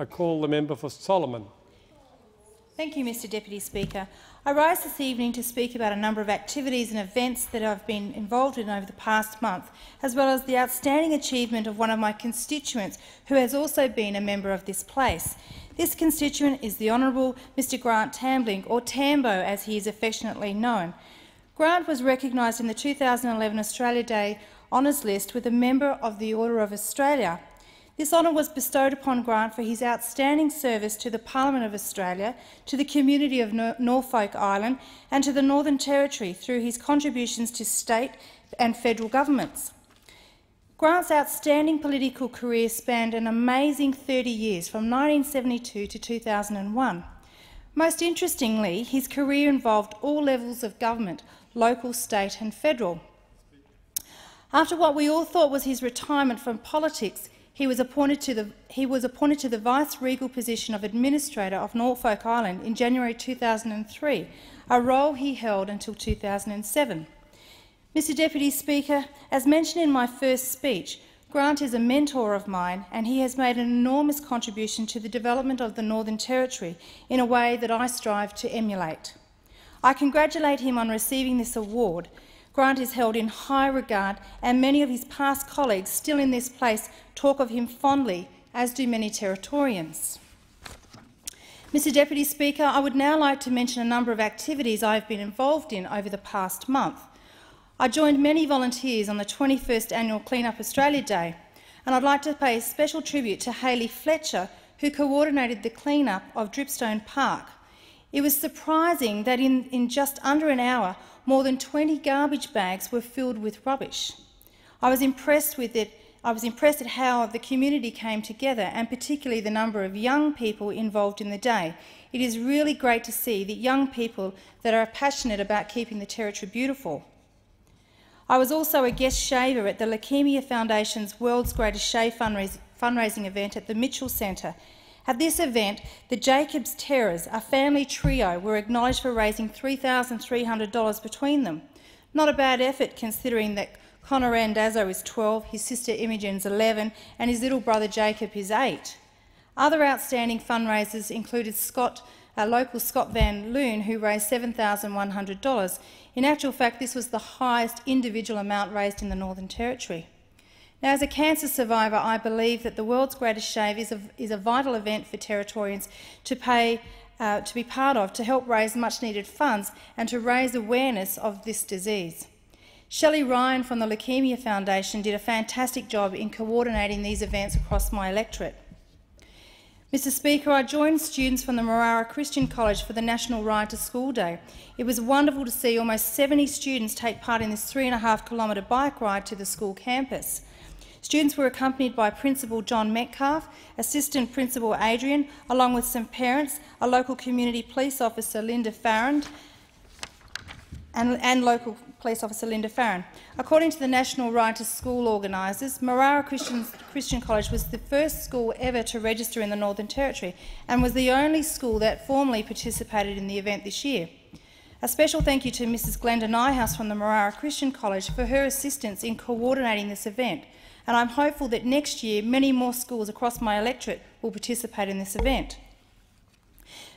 I call the member for Solomon. Thank you, Mr Deputy Speaker. I rise this evening to speak about a number of activities and events that I've been involved in over the past month, as well as the outstanding achievement of one of my constituents who has also been a member of this place. This constituent is the Honourable Mr Grant Tambling, or Tambo as he is affectionately known. Grant was recognised in the 2011 Australia Day Honours List with a Member of the Order of Australia. This honour was bestowed upon Grant for his outstanding service to the Parliament of Australia, to the community of Norfolk Island and to the Northern Territory through his contributions to state and federal governments. Grant's outstanding political career spanned an amazing 30 years, from 1972 to 2001. Most interestingly, his career involved all levels of government, local, state and federal. After what we all thought was his retirement from politics, he was appointed to the vice-regal position of Administrator of Norfolk Island in January 2003, a role he held until 2007. Mr Deputy Speaker, as mentioned in my first speech, Grant is a mentor of mine and he has made an enormous contribution to the development of the Northern Territory in a way that I strive to emulate. I congratulate him on receiving this award. Grant is held in high regard, and many of his past colleagues still in this place talk of him fondly, as do many Territorians. Mr Deputy Speaker, I would now like to mention a number of activities I have been involved in over the past month. I joined many volunteers on the 21st Annual Clean Up Australia Day, and I'd like to pay a special tribute to Hayley Fletcher, who coordinated the clean-up of Dripstone Park. It was surprising that in just under an hour, more than 20 garbage bags were filled with rubbish. I was impressed at how the community came together, and particularly the number of young people involved in the day. It is really great to see the young people that are passionate about keeping the Territory beautiful. I was also a guest shaver at the Leukemia Foundation's World's Greatest Shave fundraising event at the Mitchell Centre. At this event, the Jacobs Terrors, a family trio, were acknowledged for raising $3,300 between them. Not a bad effort considering that Connor Randazzo is 12, his sister Imogen's 11 and his little brother Jacob is 8. Other outstanding fundraisers included local Scott Van Loon, who raised $7,100. In actual fact, this was the highest individual amount raised in the Northern Territory. Now, as a cancer survivor, I believe that the World's Greatest Shave is a vital event for Territorians to be part of, to help raise much-needed funds and to raise awareness of this disease. Shelley Ryan from the Leukemia Foundation did a fantastic job in coordinating these events across my electorate. Mr Speaker, I joined students from the Marara Christian College for the National Ride to School Day. It was wonderful to see almost 70 students take part in this 3.5-kilometre bike ride to the school campus. Students were accompanied by Principal John Metcalf, Assistant Principal Adrian, along with some parents, a local community police officer, Linda Farron, and local police officer Linda Farron. According to the National Ride to School organisers, Marara Christian College was the first school ever to register in the Northern Territory and was the only school that formally participated in the event this year. A special thank you to Mrs Glenda Nyhouse from the Marara Christian College for her assistance in coordinating this event, and I'm hopeful that next year many more schools across my electorate will participate in this event.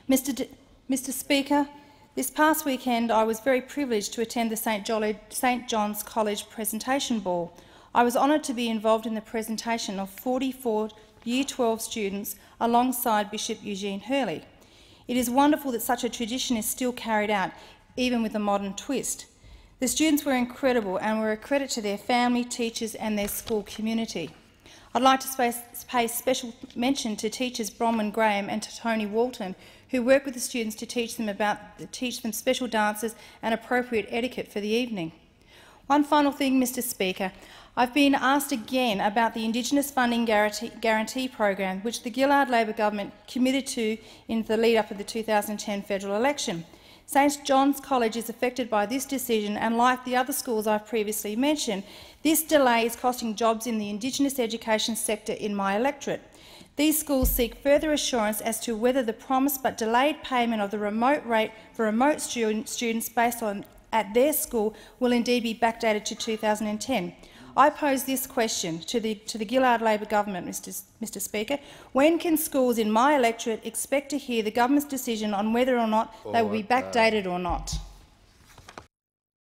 Mr Speaker, this past weekend I was very privileged to attend the St John's College presentation ball. I was honoured to be involved in the presentation of 44 Year 12 students alongside Bishop Eugene Hurley. It is wonderful that such a tradition is still carried out, even with a modern twist. The students were incredible and were a credit to their family, teachers and their school community. I'd like to pay special mention to teachers Bronwyn Graham and to Tony Walton, who work with the students to teach them special dances and appropriate etiquette for the evening. One final thing, Mr Speaker. I've been asked again about the Indigenous Funding Guarantee Program, which the Gillard Labor government committed to in the lead-up to the 2010 federal election. St John's College is affected by this decision, and like the other schools I've previously mentioned, this delay is costing jobs in the Indigenous education sector in my electorate. These schools seek further assurance as to whether the promised but delayed payment of the remote rate for remote students based on at their school will indeed be backdated to 2010. I pose this question to the Gillard Labor government, Mr Speaker. When can schools in my electorate expect to hear the government's decision on whether or not they will be backdated or not?